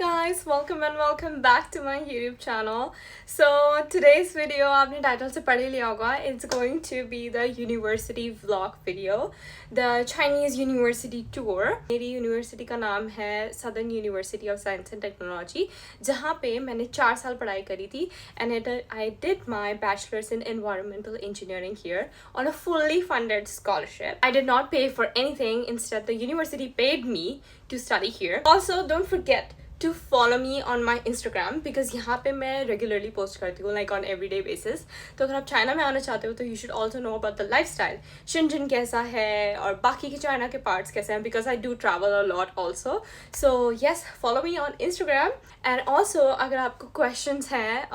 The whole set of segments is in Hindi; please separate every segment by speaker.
Speaker 1: guys, welcome and welcome back to my YouTube channel. So today's video, आपने टाइटल से पढ़ ही लिया होगा, it's going to be the university vlog video, the Chinese university tour. मेरी यूनिवर्सिटी का नाम है Southern University of Science and Technology, जहाँ पे मैंने 4 साल पढ़ाई करी थी, and I did my bachelor's in environmental engineering here on a fully funded scholarship. I did not pay for anything, instead the university paid me to study here. Also, don't forget to follow me on my Instagram because यहाँ पे मैं regularly post करती हूँ, like on everyday basis. तो अगर आप चाइना में आना चाहते हो तो you should also know about the lifestyle. Shenzhen कैसा है और बाकी के चाइना के parts कैसे हैं, because I do travel a lot also. So yes, follow me on Instagram. And also अगर आपको questions हैं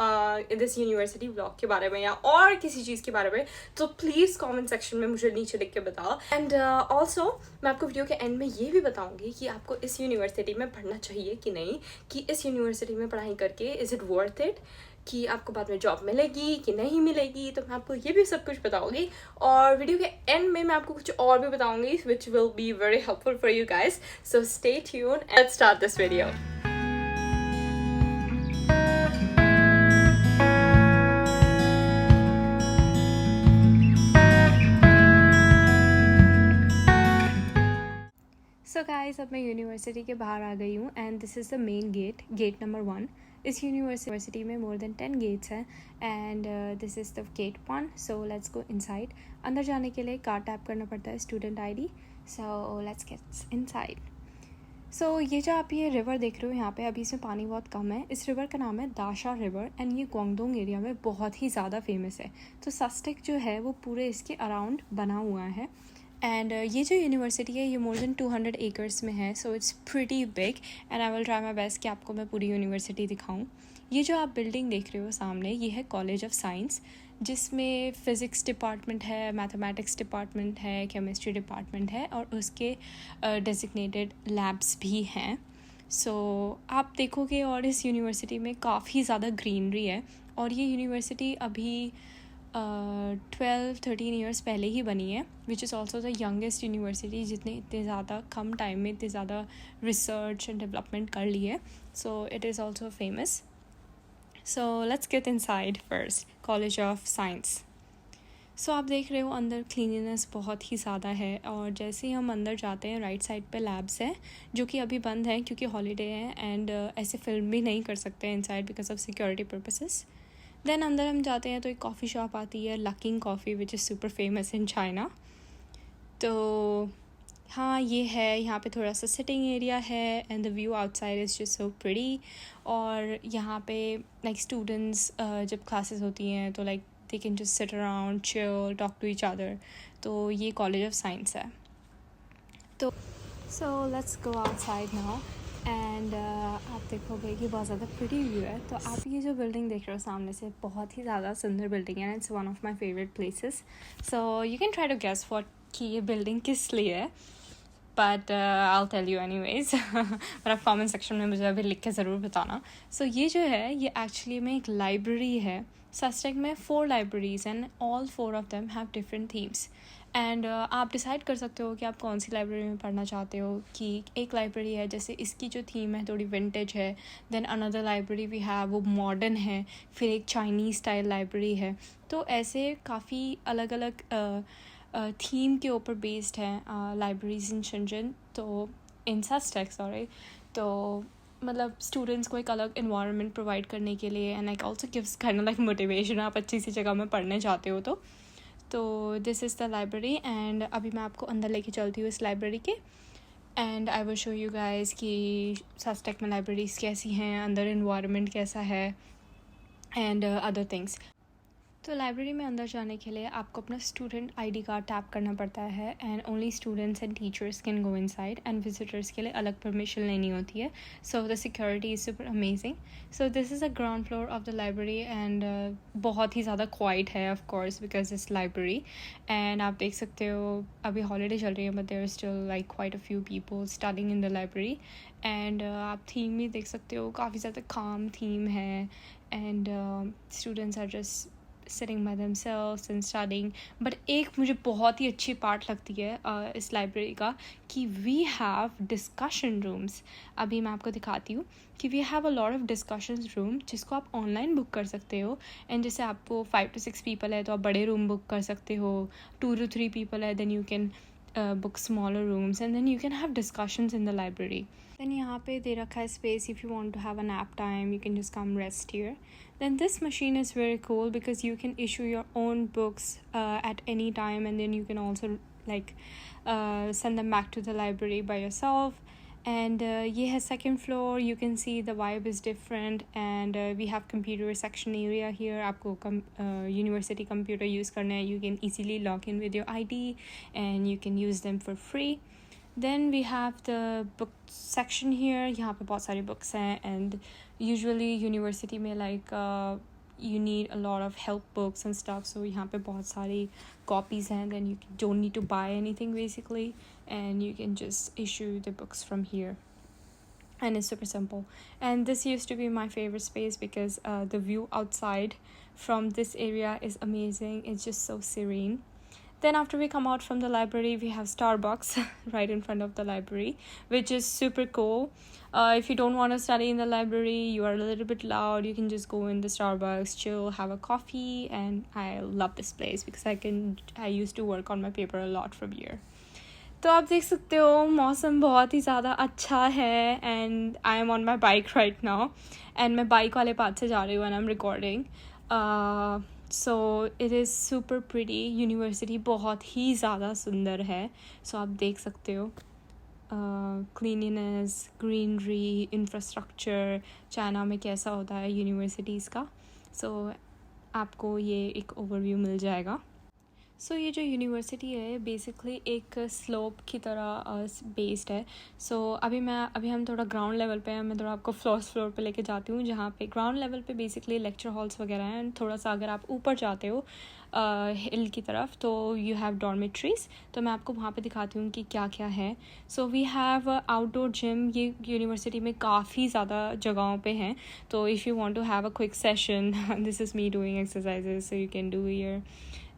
Speaker 1: in this university vlog के बारे में या और किसी चीज़ के बारे में तो please comment section में मुझे नीचे लिख के बताओ. And also मैं आपको वीडियो के end में ये भी बताऊँगी कि आपको इस यूनिवर्सिटी में पढ़ना चाहिए कि नहीं, कि इस यूनिवर्सिटी में पढ़ाई करके इज़ इट वर्थ इट, कि आपको बाद में जॉब मिलेगी कि नहीं मिलेगी. तो मैं आपको ये भी सब कुछ बताऊंगी और वीडियो के एंड में मैं आपको कुछ और भी बताऊंगी which will be very helpful for you guys. So stay tuned and let's start this video. So guys, अब मैं यूनिवर्सिटी के बाहर आ गई हूँ and this is the main gate, gate number 1. इस यूनिवर्सिटी में मोर देन 10 गेट्स हैं and this is the gate 1. So let's go inside. अंदर जाने के लिए कार्ड टैप करना पड़ता है, student ID. So let's get inside. So ये जो आप ये रिवर देख रहे हो यहाँ पे, अभी इसमें पानी बहुत कम है. इस रिवर का नाम है दाशा रिवर एंड ये ग्वांगडोंग एरिया में बहुत ही ज़्यादा फेमस है. तो सस्टेक जो है वो पूरे इसके अराउंड बना हुआ है. एंड ये जो यूनिवर्सिटी है ये मोर देन 200 एकर्स में है. So it's pretty big and I will try my best कि आपको मैं पूरी यूनिवर्सिटी दिखाऊं. ये जो आप बिल्डिंग देख रहे हो सामने, ये है कॉलेज ऑफ साइंस, जिसमें फ़िज़िक्स डिपार्टमेंट है, मैथमेटिक्स डिपार्टमेंट है, केमिस्ट्री डिपार्टमेंट है और उसके डेजिग्नेटेड लैब्स भी हैं. सो आप देखोगे और इस यूनिवर्सिटी में काफ़ी ज़्यादा ग्रीनरी है. और ये यूनिवर्सिटी अभी 12-13 ईयर्स पहले ही बनी है, विच is also the youngest university जितने इतने ज़्यादा कम टाइम में इतने ज़्यादा रिसर्च एंड डेवलपमेंट कर ली है. So it is also famous. So let's get inside first. College of science. So आप देख रहे हो अंदर क्लीनिनेस बहुत ही ज़्यादा है और जैसे ही हम अंदर जाते हैं राइट साइड पे लैब्स हैं जो कि अभी बंद हैं क्योंकि हॉलीडे है एंड ऐसे फिल्म भी नहीं कर सकते inside because of security purposes. Then अंदर हम जाते हैं तो एक कॉफ़ी शॉप आती है, locking coffee, which is super famous in China. तो हाँ, ये है. यहाँ पे थोड़ा सा सिटिंग एरिया है and the view outside is just so pretty. और यहाँ पे लाइक स्टूडेंट्स जब क्लासेस होती हैं तो like they can just sit around, chill, talk to each other. तो ये कॉलेज ऑफ साइंस है. तो so let's go outside now. And आप देखोगे कि बहुत ज़्यादा प्रीटी व्यू है. तो आप ये जो बिल्डिंग देख रहे हो सामने से, बहुत ही ज़्यादा सुंदर बिल्डिंग है. It's one of my favourite places. So you can try to guess what कि ये बिल्डिंग किस लिए है, but I will tell you anyways. और आप कमेंट सेक्शन में मुझे अभी लिख के ज़रूर बताना. सो ये जो है ये एक्चुअली में एक लाइब्रेरी है. सस्टेक में 4 libraries and all 4 of them have different themes. And आप डिसाइड कर सकते हो कि आप कौन सी लाइब्रेरी में पढ़ना चाहते हो. कि एक लाइब्रेरी है जैसे इसकी जो थीम है थोड़ी विंटेज है, देन अनदर लाइब्रेरी भी है वो मॉडर्न है, फिर एक चाइनीज़ स्टाइल लाइब्रेरी है. तो ऐसे काफ़ी अलग अलग थीम के ऊपर बेस्ड है लाइब्रेरीज इन शेंजन. तो इन सस्टेक सॉरी. तो मतलब स्टूडेंट्स को एक अलग इन्वायरमेंट प्रोवाइड करने के लिए and like also gives kind of like motivation. आप अच्छी सी जगह में पढ़ने जाते हो तो this is the library. And अभी मैं आपको अंदर लेके चलती हूँ इस लाइब्रेरी के and I will show you guys कि सस्टेक में लाइब्रेरीज़ कैसी हैं, अंदर इन्वायरमेंट कैसा है एंड अदर थिंग्स. तो लाइब्रेरी में अंदर जाने के लिए आपको अपना स्टूडेंट आईडी कार्ड टैप करना पड़ता है and only students and teachers can go inside and visitors के लिए अलग परमिशन लेनी होती है. So the security is super amazing. So this is a ground floor of the library and बहुत ही ज़्यादा क्वाइट है of course because it's library. And आप देख सकते हो अभी हॉलीडे चल रही है but there is still like quite a few people studying in the library. And आप थीम भी देख सकते हो, काफ़ी ज़्यादा काम थीम है and students are just sitting by themselves and studying. But एक मुझे बहुत ही अच्छी पार्ट लगती है इस लाइब्रेरी का कि we have discussion rooms. अभी मैं आपको दिखाती हूँ कि we have a lot of discussion room जिसको आप ऑनलाइन बुक कर सकते हो. एंड जैसे आपको 5 to 6 people है तो आप बड़े रूम बुक कर सकते हो. 2 to 3 people है then you can book smaller rooms and then you can have discussions in the library. Then यहाँ पे दे रखा है space if you want to have a nap time, you can just come rest here. Then this machine is very cool because you can issue your own books at any time, and then you can also like send them back to the library by yourself. And ये है second floor. You can see the vibe is different, and we have computer section area here. आपको university computer use करना है, you can easily log in with your ID and you can use them for free. Then we have the book section here. यहाँ पे बहुत सारी books हैं, and usually university में like you need a lot of help books and stuff, so यहाँ पे बहुत सारी copies हैं. Then you don't need to buy anything basically, and you can just issue the books from here, and it's super simple. And this used to be my favorite space because the view outside from this area is amazing. It's just so serene. Then after we come out from the library, we have Starbucks right in front of the library, which is super cool. If you don't want to study in the library, you are a little bit loud, you can just go in the Starbucks, chill, have a coffee. And I love this place because I used to work on my paper a lot from here. तो आप देख सकते हो मौसम बहुत ही ज़्यादा अच्छा है, and I am on my bike right now, and मैं बाइक वाले पाथ से जा रही हूँ and I am recording. So it is super pretty. University बहुत ही ज़्यादा सुंदर है. सो आप देख सकते हो क्लीनिनेस, ग्रीनरी, इंफ्रास्ट्रक्चर चाइना में कैसा होता है यूनिवर्सिटीज़ का. सो आपको ये एक ओवरव्यू मिल जाएगा. सो ये जो यूनिवर्सिटी है बेसिकली एक स्लोप की तरह बेस्ड है. सो अभी हम थोड़ा ग्राउंड लेवल पे हैं. मैं थोड़ा आपको फ्लोर पे लेके जाती हूँ, जहाँ पे ग्राउंड लेवल पे बेसिकली लेक्चर हॉल्स वगैरह हैं. एंड थोड़ा सा अगर आप ऊपर जाते हो हिल की तरफ तो यू हैव डॉर्मेट्रीज़. तो मैं आपको वहाँ पे दिखाती हूँ कि क्या क्या है. So we have outdoor gym. ये यूनिवर्सिटी में काफ़ी ज़्यादा जगहों पे हैं. तो if you want to have a quick session, this is me doing exercises, so you can do here.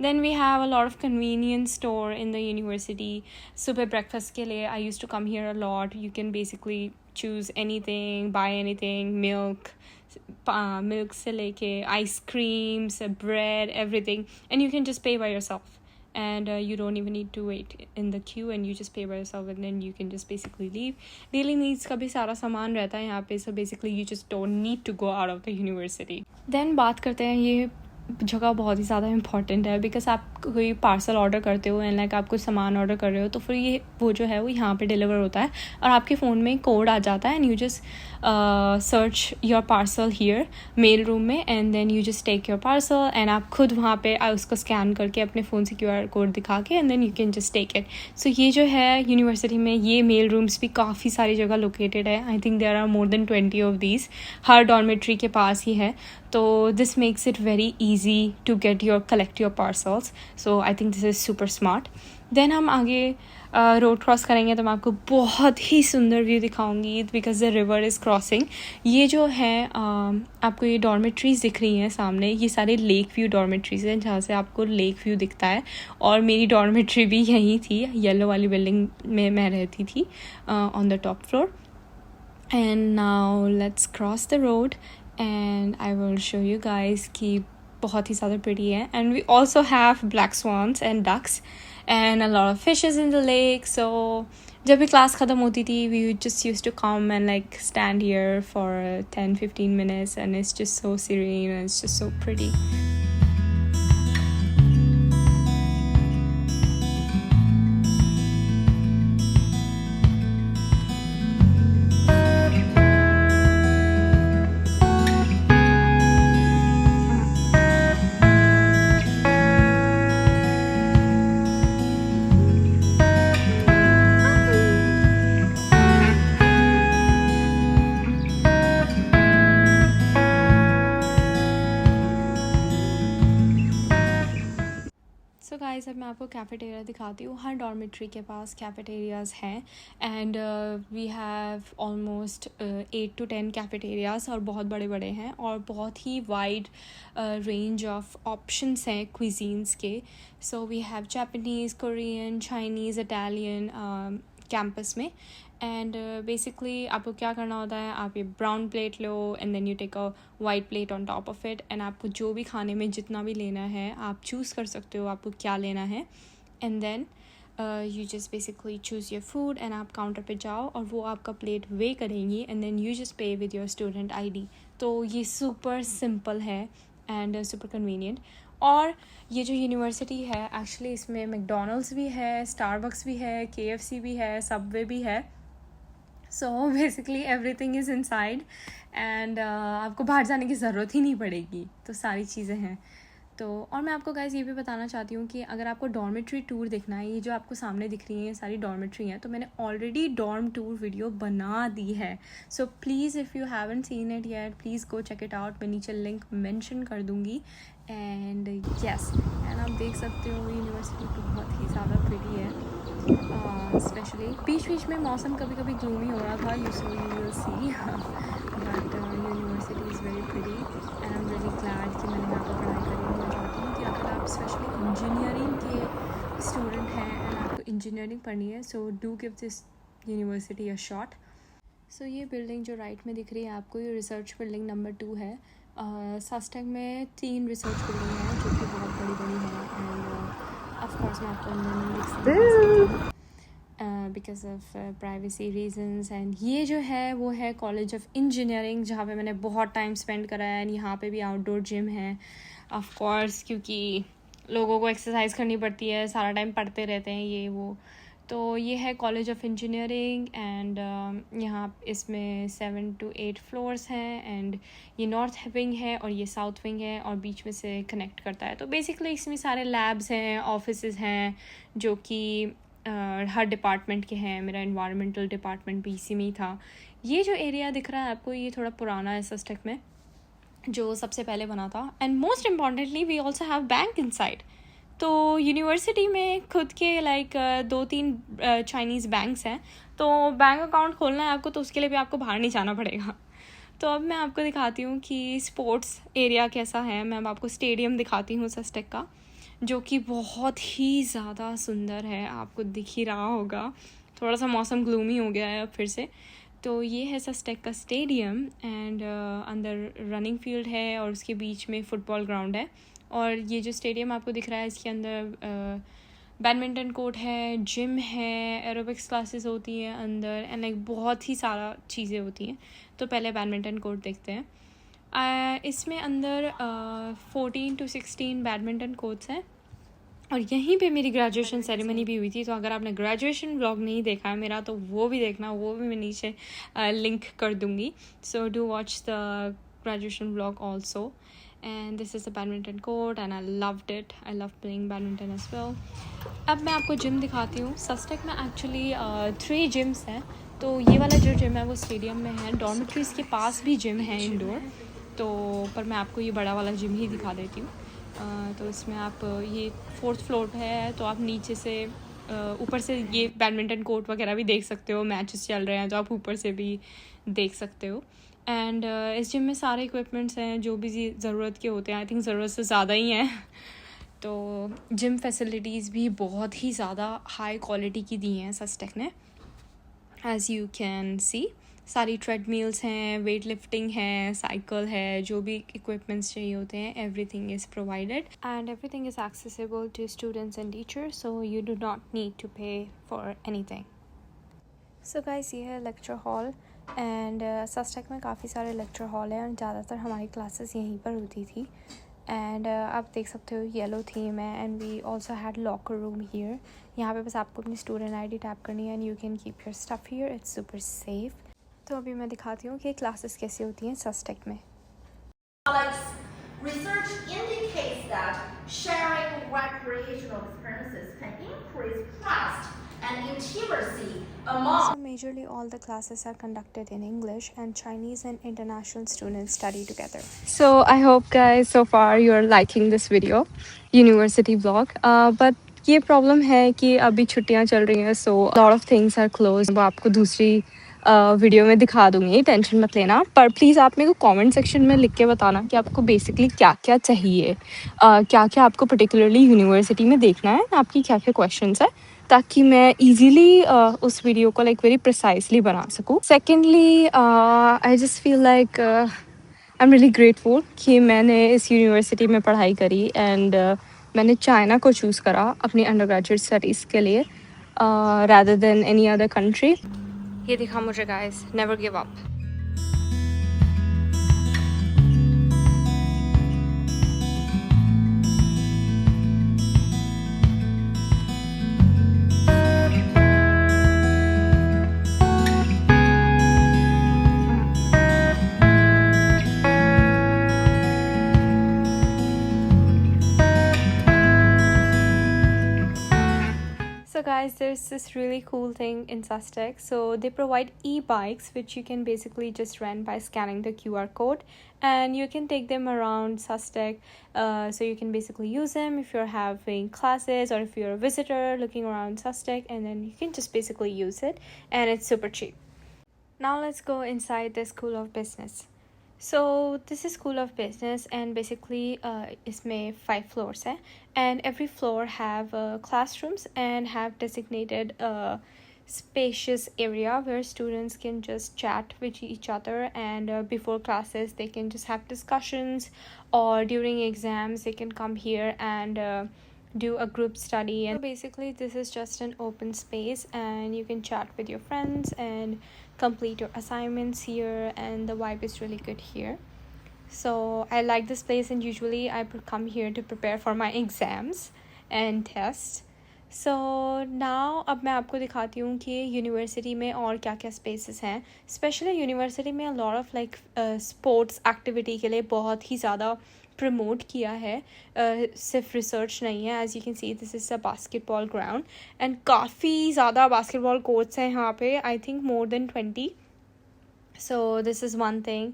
Speaker 1: Then we have a lot of convenience store in the university. सुबह breakfast के लिए I used to come here a lot. You can basically choose anything, buy anything, milk से लेके ice creams, bread, everything, and you can just pay by yourself. And you don't even need to wait in the queue, and you just pay by yourself, and then you can just basically leave. Daily needs का भी सारा सामान रहता है यहाँ पे. So basically you just don't need to go out of the university. Then बात करते हैं, ये जगह बहुत ही ज़्यादा इंपॉर्टेंट है बिकॉज आप कोई पार्सल ऑर्डर करते हो एंड लाइक आप कुछ सामान ऑर्डर कर रहे हो, तो फिर ये वो जो है वो यहाँ पे डिलीवर होता है और आपके फ़ोन में कोड आ जाता है, and you just search your parcel here mail room में, and then you just take your parcel, and आप खुद वहाँ पे उसको स्कैन करके अपने फ़ोन से QR कोड दिखा के, and then you can just take it. So ये जो है यूनिवर्सिटी में ये मेल रूम्स भी काफ़ी सारी जगह लोकेटेड है. I think there are more than 20 of these. हर डॉर्मेट्री के पास ही है. तो this makes it very easy to collect your parcels. So I think this is super smart. Then हम आगे रोड क्रॉस करेंगे तो मैं आपको बहुत ही सुंदर व्यू दिखाऊंगी because the river is crossing. ये जो है आपको ये डॉर्मेट्रीज़ दिख रही हैं सामने, ये सारे लेक व्यू डॉर्मेट्रीज़ हैं जहाँ से आपको लेक व्यू दिखता है. और मेरी डॉर्मेट्री भी यहीं थी, येलो वाली बिल्डिंग में मैं रहती थी on the top floor. And now let's cross the road and I will show you guys कि बहुत ही ज़्यादा pretty है. And we also have black swans and ducks and a lot of fishes in the lake. So जब भी क्लास ख़त्म होती थी we just used to come and like stand here for 10-15 minutes, and it's just so serene and it's just so pretty. Guys अब मैं आपको कैफेटेरिया दिखाती हूँ. हर डॉर्मेट्री के पास कैफेटेरियाज़ हैं and we have almost 8 to 10 cafeterias और बहुत बड़े बड़े हैं और बहुत ही वाइड रेंज ऑफ ऑप्शंस हैं क्विजीन्स के. So we have Japanese, Korean, Chinese, Italian campus में. एंड बेसिकली आपको क्या करना होता है, आप ये ब्राउन प्लेट लो and then you take a white plate on top of it and आपको जो भी खाने में जितना भी लेना है आप चूज़ कर सकते हो आपको क्या लेना है. And then you just basically choose your food and आप काउंटर पे जाओ और वो आपका प्लेट वे करेंगी and then you just pay with your student ID. तो ये सुपर सिंपल है एंड सुपर कन्वीनियंट. और ये जो यूनिवर्सिटी है एक्चुअली इसमें मैकडोनल्ड्स भी है, स्टारबक्स भी है, KFC भी है, सबवे भी है. So basically everything is inside and आपको बाहर जाने की ज़रूरत ही नहीं पड़ेगी. तो सारी चीज़ें हैं. तो और मैं आपको गाइस ये भी बताना चाहती हूँ कि अगर आपको डॉर्मेट्री टूर देखना है, ये जो आपको सामने दिख रही हैं सारी डॉर्मेट्री हैं, तो मैंने ऑलरेडी डॉर्म टूर वीडियो बना दी है. So please if you haven't seen it yet please go check it out. मैं नीचे लिंक मेंशन कर दूँगी. एंड यस एंड आप देख सकते हो यूनिवर्सिटी बहुत ही ज़्यादा प्रिटी है. स्पेशली बीच बीच में मौसम कभी कभी ग्लूमी हो रहा था, you will see, but university is very pretty and I am really glad कि मैंने यहाँ पर पढ़ाई करी है. मैं चाहती हूँ कि अगर आप स्पेशली इंजीनियरिंग के स्टूडेंट हैं एंड आपको इंजीनियरिंग पढ़नी है, so do give this university a shot. So ये बिल्डिंग जो राइट में दिख रही है आपको, ये रिसर्च बिल्डिंग नंबर 2 है. सस्टेक में 3 रिसर्च बिल्डिंग हैं जो कि बहुत बड़ी बड़ी हैं एंड ऑफकोर्स मैं आपको नहीं दिखा सकती because of privacy reasons. And ये जो है वो है कॉलेज ऑफ इंजीनियरिंग जहाँ पे मैंने बहुत टाइम स्पेंड करा है. एंड यहाँ पे भी आउटडोर जिम है ऑफकोर्स, क्योंकि लोगों को एक्सरसाइज करनी पड़ती है, सारा टाइम पढ़ते रहते हैं ये वो. तो ये है कॉलेज ऑफ इंजीनियरिंग एंड यहाँ इसमें 7 to 8 फ्लोर्स हैं एंड ये नॉर्थ विंग है और ये साउथ विंग है और बीच में से कनेक्ट करता है. तो बेसिकली इसमें सारे लैब्स हैं, ऑफिसेज हैं जो कि हर डिपार्टमेंट के हैं. मेरा एनवायरमेंटल डिपार्टमेंट भी इसी में ही था. ये जो एरिया दिख रहा है आपको ये थोड़ा पुराना है सस्टेक में, जो सबसे पहले बना था. And most importantly we also have bank inside. तो यूनिवर्सिटी में खुद के 2-3 चाइनीज़ बैंक्स हैं. तो बैंक अकाउंट खोलना है आपको तो उसके लिए भी आपको बाहर नहीं जाना पड़ेगा. तो अब मैं आपको दिखाती हूँ कि स्पोर्ट्स एरिया कैसा है. मैं अब आपको स्टेडियम दिखाती हूँ सस्टेक का, जो कि बहुत ही ज़्यादा सुंदर है. आपको दिख ही रहा होगा, थोड़ा सा मौसम ग्लूमी हो गया है अब फिर से. तो ये है सस्टेक का स्टेडियम एंड अंदर रनिंग फील्ड है और उसके बीच में फुटबॉल ग्राउंड है. और ये जो स्टेडियम आपको दिख रहा है इसके अंदर बैडमिंटन कोर्ट है, जिम है, एरोबिक्स क्लासेस होती हैं अंदर एंड बहुत ही सारा चीज़ें होती हैं. तो पहले बैडमिंटन कोर्ट देखते हैं. इसमें अंदर 14 to 16 बैडमिंटन कोर्ट्स हैं और यहीं पे मेरी ग्रेजुएशन सेरेमनी भी हुई थी. तो अगर आपने ग्रेजुएशन व्लॉग नहीं देखा है मेरा तो वो भी देखना, वो भी मैं नीचे लिंक कर दूँगी. So do watch the graduation vlog also. And this is the badminton court and I loved it. I love playing badminton as well. अब मैं आपको जिम दिखाती हूँ. सस्टेक में एक्चुअली 3 जिम्स हैं. तो ये वाला जो जिम है वो स्टेडियम में है. डॉर्मेट्रीज़ के पास भी जिम है इंडोर. तो पर मैं आपको ये बड़ा वाला जिम ही दिखा देती हूँ. तो इसमें आप ये 4th फ्लोर पे है तो आप नीचे से ऊपर से ये बैडमिंटन कोर्ट वगैरह भी देख सकते हो. मैचेस चल रहे हैं तो आप ऊपर से भी देख सकते हो. एंड इस जिम में सारे इक्विपमेंट्स हैं जो भी ज़रूरत के होते हैं. आई थिंक ज़रूरत से ज़्यादा ही हैं. तो जिम फैसिलिटीज़ भी बहुत ही ज़्यादा हाई क्वालिटी की दी हैं सस्टेक ने. एज़ यू कैन सी सारी ट्रेडमिल्स हैं, वेट लिफ्टिंग है, साइकिल है, जो भी इक्विपमेंट्स चाहिए होते हैं everything is provided and everything is accessible to students and teachers. So you do not need to pay for anything. So guys ये है लेक्चर हॉल एंड सस्टेक में काफ़ी सारे लेक्चर हॉल हैं और ज़्यादातर हमारी क्लासेस यहीं पर होती थी. एंड आप देख सकते हो येलो थीम है and we also had locker room here. यहाँ पे बस आपको अपनी स्टूडेंट ID टैप करनी है and you can keep your stuff here. It's super safe. तो अभी मैं दिखाती हूँ कि क्लासेस कैसी होती हैं सस्टेक में.
Speaker 2: Research indicates that sharing recreational experiences can increase trust and intimacy among
Speaker 1: So majorly all the classes are conducted in English and Chinese and international students study together. So I hope guys so far you're liking this video, university vlog. But ये प्रॉब्लम है कि अभी छुट्टियां चल रही हैं so lot of things are close. वो आपको दूसरी वीडियो में दिखा दूंगी, टेंशन मत लेना। पर प्लीज़ आप मेरे को कमेंट सेक्शन में लिख के बताना कि आपको बेसिकली क्या क्या चाहिए, क्या क्या आपको पर्टिकुलरली यूनिवर्सिटी में देखना है, आपकी क्या क्या क्वेश्चंस है, ताकि मैं इजीली उस वीडियो को लाइक वेरी प्रिसाइसली बना सकूँ। Secondly I just feel like I am really grateful कि मैंने इस यूनिवर्सिटी में पढ़ाई करी एंड मैंने चाइना को चूज़ करा अपनी अंडर ग्रेजुएट स्टडीज़ के लिए rather than any other country. ये दिखा मुझे guys, never give up. So guys, there's this really cool thing in Sustec. So they provide e-bikes which you can basically just rent by scanning the QR code, and you can take them around Sustec. So you can basically use them if you're having classes or if you're a visitor looking around Sustec, and then you can just basically use it, and it's super cheap. Now let's go inside the School of Business. So this is School of Business and basically इसमें 5 floors है, and every floor have classrooms and have designated spacious area where students can just chat with each other, and before classes they can just have discussions, or during exams they can come here and do a group study. And so basically this is just an open space and you can chat with your friends and complete your assignments here, and the vibe is really good here. So I like this place and usually I come here to prepare for my exams and tests. So now अब मैं आपको दिखाती हूँ कि यूनिवर्सिटी में और क्या क्या स्पेसेस हैं। स्पेशली यूनिवर्सिटी में lot of like sports activity के लिए बहुत ही ज़्यादा प्रमोट किया है, सिर्फ रिसर्च नहीं है। As you can see this is a basketball ground and काफ़ी ज़्यादा बास्केटबॉल कोर्ट्स हैं यहाँ पे, I think more than 20. So this is one thing,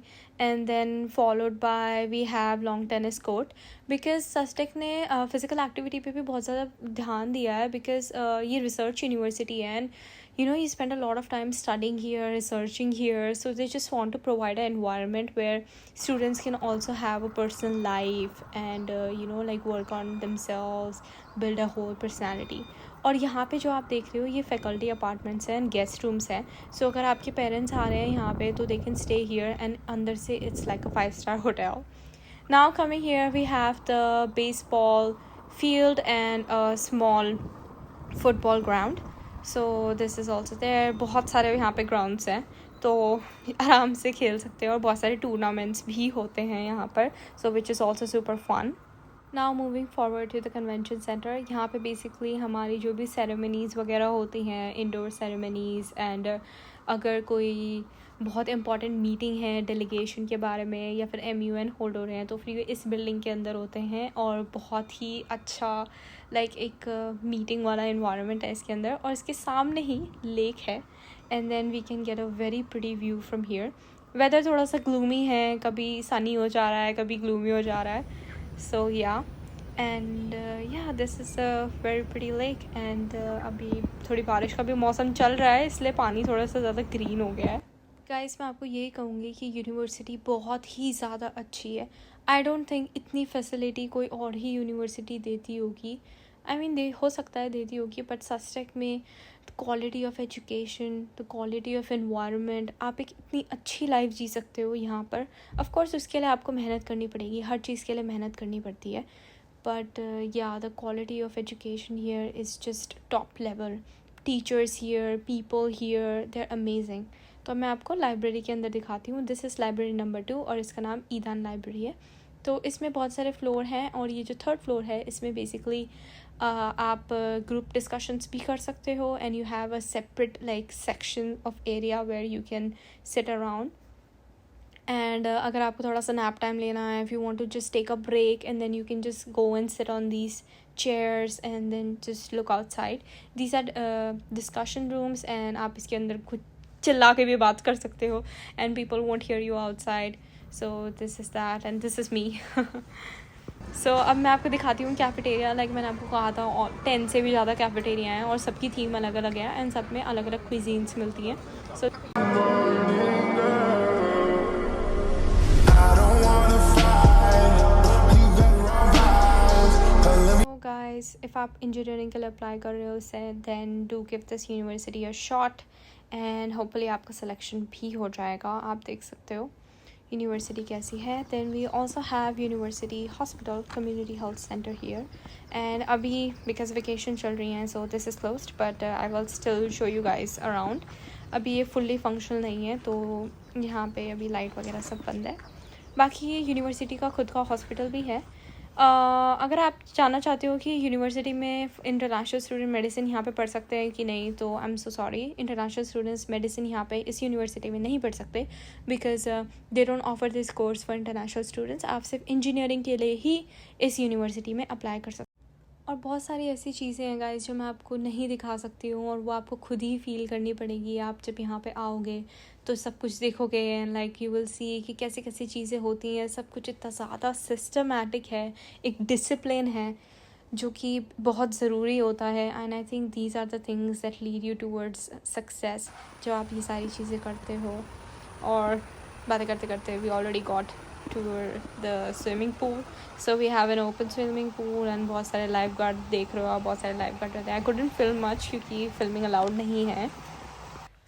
Speaker 1: and then followed by we have long tennis court, because Sustec ने physical activity पे भी बहुत ज़्यादा ध्यान दिया है, because ये research university है and you know you spend a lot of time studying here, researching here, so they just want to provide an environment where students can also have a personal life and you know like work on themselves, build a whole personality. और यहाँ पे जो आप देख रहे हो ये फैकल्टी अपार्टमेंट्स हैं एंड गेस्ट रूम्स हैं। सो अगर आपके पेरेंट्स आ रहे हैं यहाँ पे तो they can stay here, and अंदर से it's like a 5-star hotel. Now coming here we have the baseball field and a small football ground. So this is also there. बहुत सारे यहाँ पे ग्राउंड्स हैं तो आराम से खेल सकते हैं, और बहुत सारे टूर्नामेंट्स भी होते हैं यहाँ पर, so which is also super fun. Now moving forward to the convention centre. यहाँ पे बेसिकली हमारी जो भी सेरेमनीज़ वगैरह होती हैं, इंडोर सेरेमनीज़, एंड अगर कोई बहुत इंपॉर्टेंट मीटिंग है डेलीगेशन के बारे में या फिर MUN होल्ड हो रहे हैं तो फिर इस बिल्डिंग के अंदर होते हैं, और बहुत ही अच्छा लाइक एक मीटिंग वाला इन्वायरमेंट है इसके अंदर, और इसके सामने ही लेक है, and then we can get a very pretty view from here. Weather थोड़ा सा ग्लूमी है, कभी सनी हो जा रहा है, कभी ग्लूमी हो जा रहा है. So yeah, and yeah, this is a very pretty lake, and अभी थोड़ी बारिश का भी मौसम चल रहा है इसलिए पानी थोड़ा सा ज़्यादा ग्रीन हो गया है. गाइस मैं आपको यही कहूँगी कि यूनिवर्सिटी बहुत ही ज़्यादा अच्छी है. आई डोंट थिंक इतनी फैसिलिटी कोई और ही यूनिवर्सिटी देती होगी. आई मीन हो सकता है देती होगी, बट सस्टेक में the quality of education, the quality of environment, आप एक इतनी अच्छी लाइफ जी सकते हो यहाँ पर. ऑफ कोर्स उसके लिए आपको मेहनत करनी पड़ेगी, हर चीज़ के लिए मेहनत करनी पड़ती है, बट या the quality of education here is just top level. Teachers here, people here, they are amazing. तो मैं आपको लाइब्रेरी के अंदर दिखाती हूँ. दिस इज़ लाइब्रेरी नंबर 2 और इसका नाम ईदान लाइब्रेरी है. तो इसमें बहुत सारे फ्लोर हैं, और ये जो 3rd फ्लोर है इसमें बेसिकली आप ग्रुप डिस्कशंस भी कर सकते हो, and you have a separate like section of area where you can sit around. And अगर आपको थोड़ा सा नैप टाइम लेना है, if you want to just take a break, and then you can just go and sit on these chairs and then just look outside. These are discussion rooms and आप इसके अंदर खुद चिल्ला के भी बात कर सकते हो and people won't hear you outside. So this is that and this is me. So अब मैं आपको दिखाती हूँ कैफेटेरिया. लाइक मैंने आपको कहा था 10 से भी ज़्यादा कैफेटेरिया हैं और सबकी थीम अलग अलग है एंड सब में अलग अलग क्विजीन्स मिलती हैं. सो गाइस, इफ़ आप इंजीनियरिंग के लिए अप्लाई कर रहे हो then do give this university a shot and hopefully आपका सिलेक्शन भी हो जाएगा. आप देख सकते हो यूनिवर्सिटी कैसी है. Then we also have university hospital community health centre here and अभी बिकॉज वेकेशन चल रही हैं so this is closed but I will still show you guys around. अभी ये फुल्ली फंक्शनल नहीं है तो यहाँ पे अभी लाइट वगैरह सब बंद है. बाकी ये यूनिवर्सिटी का खुद का हॉस्पिटल भी है. अगर आप जानना चाहते हो कि यूनिवर्सिटी में इंटरनेशनल स्टूडेंट मेडिसिन यहाँ पे पढ़ सकते हैं कि नहीं तो I am so sorry. International students medicine यहाँ पे इस यूनिवर्सिटी में नहीं पढ़ सकते because they don't offer this course for international students. आप सिर्फ इंजीनियरिंग के लिए ही इस यूनिवर्सिटी में अप्लाई कर सकते. और बहुत सारी ऐसी चीज़ें हैं गाइस जो मैं आपको नहीं दिखा सकती हूँ और वो आपको खुद ही फील करनी पड़ेगी. आप जब यहाँ पे आओगे तो सब कुछ देखोगे and like you will see कि कैसी कैसी चीज़ें होती हैं. सब कुछ इतना ज़्यादा सिस्टमैटिक है, एक डिसिप्लिन है जो कि बहुत ज़रूरी होता है. And I think these are the things that lead you towards success जब आप ये सारी चीज़ें करते हो. और बातें करते करते we already got to the swimming pool. So we have an open swimming pool and बहुत सारे lifeguard देख रहे हो आप, बहुत सारे lifeguard रहते हैं. I couldn't film much क्योंकि filming allowed नहीं है.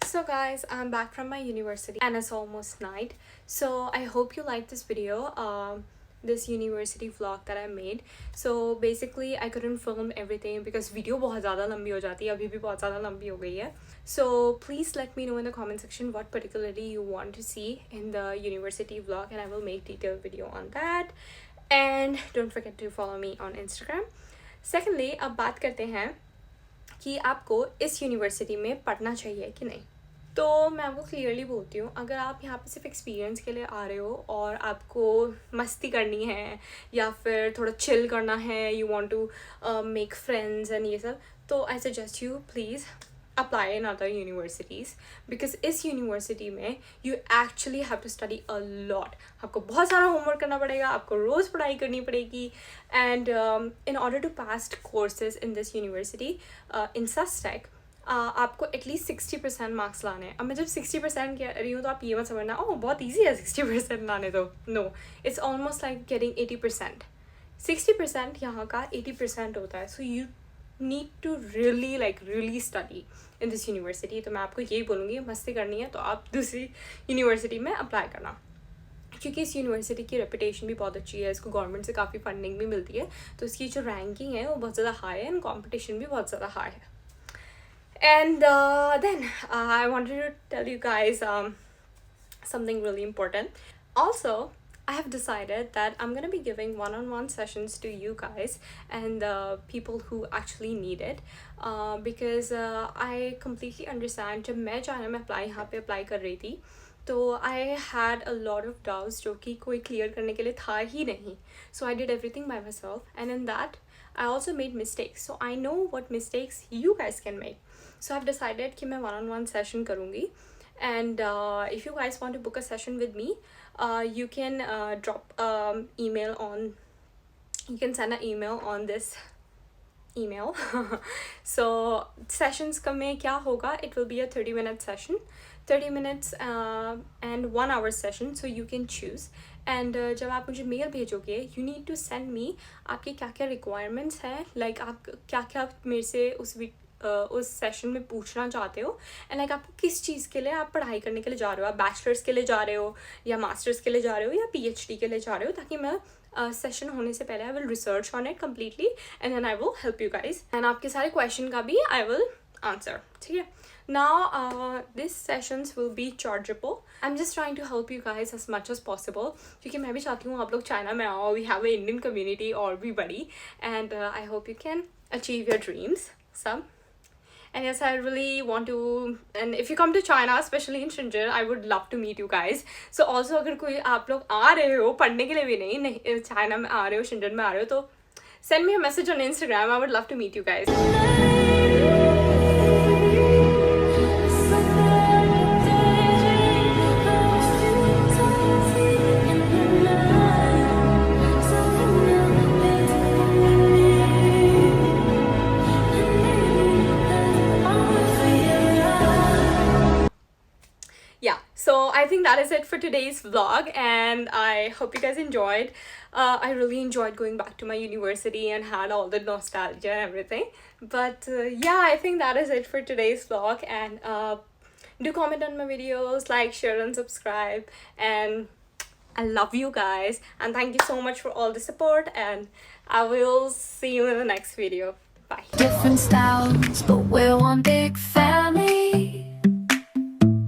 Speaker 1: So guys, I'm back from my university and it's almost night. So I hope you like this video. This university vlog that I made. So basically I couldn't film everything because video बहुत ज़्यादा लंबी हो जाती है. अभी भी बहुत ज़्यादा लंबी हो गई है. So please let me know in the comment section what particularly you want to see in the university vlog and I will make detailed video on that. And don't forget to follow me on Instagram. Secondly, अब बात करते हैं कि आपको इस यूनिवर्सिटी में पढ़ना चाहिए कि नहीं. तो मैं आपको क्लियरली बोलती हूँ, अगर आप यहाँ पे सिर्फ एक्सपीरियंस के लिए आ रहे हो और आपको मस्ती करनी है या फिर थोड़ा चिल करना है, you want to make friends and ये सब, तो I suggest you please apply in other universities because इस यूनिवर्सिटी में you actually have to study a lot. आपको बहुत सारा होमवर्क करना पड़ेगा, आपको रोज़ पढ़ाई करनी पड़ेगी. And in order to pass courses in this university in SUSTech आपको एटलीस्ट 60% मार्क्स लाने हैं. अब मैं जब 60% कह रही हूँ तो आप ये मत समझना ओह बहुत ईजी है 60% लाने. तो no, it's almost like getting 80%. 60% यहाँ का 80% होता है. So you need to really study in this university. तो मैं आपको यही बोलूँगी, मस्ती करनी है तो आप दूसरी यूनिवर्सिटी में अप्लाई करना क्योंकि इस यूनिवर्सिटी की रेपुटेशन भी बहुत अच्छी है. इसको गवर्नमेंट से काफ़ी फंडिंग भी मिलती है तो इसकी जो रैंकिंग है वो बहुत ज़्यादा हाई है एंड कॉम्पिटिशन भी बहुत ज़्यादा हाई है. And then I wanted to tell you guys something really important. Also, I have decided that I'm going to be giving one-on-one sessions to you guys and the people who actually need it because I completely understand जब मैं चाइना में यहाँ पे अप्लाई कर रही थी तो I had a lot of doubts जो कि कोई क्लियर करने के लिए था ही नहीं. So I did everything by myself and in that I also made mistakes. So I know what mistakes you guys can make. So I've decided कि मैं one-on-one session करूँगी. And if you guys want to book a session with me, you can drop email on, you can send an email on this email. So sessions का में क्या होगा, it will be a 30-minute session, 30 minutes and 1 hour session, so you can choose. And जब आप मुझे मेल भेजोगे you need to send me आपकी क्या क्या requirements हैं, like आप क्या क्या मेरे से उस सेशन में पूछना चाहते हो एंड लाइक आपको किस चीज़ के लिए आप पढ़ाई करने के लिए जा रहे हो. आप बैचलर्स के लिए जा रहे हो या मास्टर्स के लिए जा रहे हो या PhD के लिए जा रहे हो, ताकि मैं सेशन होने से पहले I will research on it completely and then I will help you guys and आपके सारे क्वेश्चन का भी आई विल आंसर. ठीक है. Now these sessions will be chargeable. I'm just trying to help you guys as much as possible क्योंकि मैं भी चाहती हूँ आप लोग चाइना में आओ. We have an Indian community or everybody and I hope you can achieve your dreams some. And yes, I really want to, and if you come to China, especially in Shenzhen, I would love to meet you guys. So also अगर कोई आप लोग आ रहे हो पढ़ने के लिए भी नहीं चाइना में आ रहे हो, शंजन में आ रहे हो, तो send me a message on Instagram. I would love to meet you guys. Yeah, so I think that is it for today's vlog, and I hope you guys enjoyed. I really enjoyed going back to my university and had all the nostalgia and everything. But yeah, I think that is it for today's vlog, and do comment on my videos, like, share, and subscribe. And I love you guys, and thank you so much for all the support, and I will see you in the next video. Bye.
Speaker 3: Different styles, but we're one big family.